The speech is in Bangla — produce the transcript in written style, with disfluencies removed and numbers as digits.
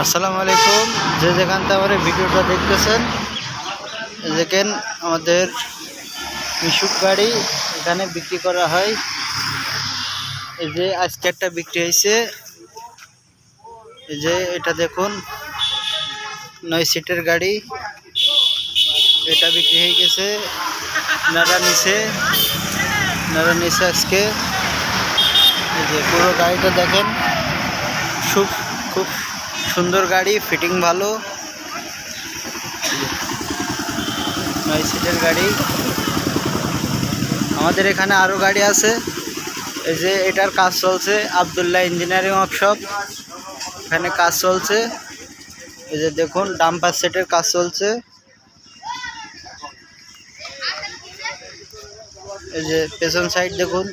আসসালামু আলাইকুম। যে যেখান থেকে আমার ভিডিওটা দেখতেছেন, দেখেন আমাদের মিশুক গাড়ি এখানে বিক্রি করা হয়। এই যে আজকে একটা বিক্রি হয়েছে, এই যে এটা দেখুন 9 সিটের গাড়ি, এটা বিক্রি হয়ে গেছে। নারা নিচে আজকে। এই যে পুরো গাড়িটা দেখেন, খুব সুন্দর গাড়ি, ফিটিং ভালো। 9 সিটের গাড়ি। আমাদের এখানে আরও গাড়ি আছে। এই যে এটার কাজ চলছে, আবদুল্লাহ ইঞ্জিনিয়ারিং ওয়ার্কশপ, এখানে কাজ চলছে। এই যে দেখুন ডাম্পার সেটের কাজ চলছে। এই যে পেছন সাইড দেখুন,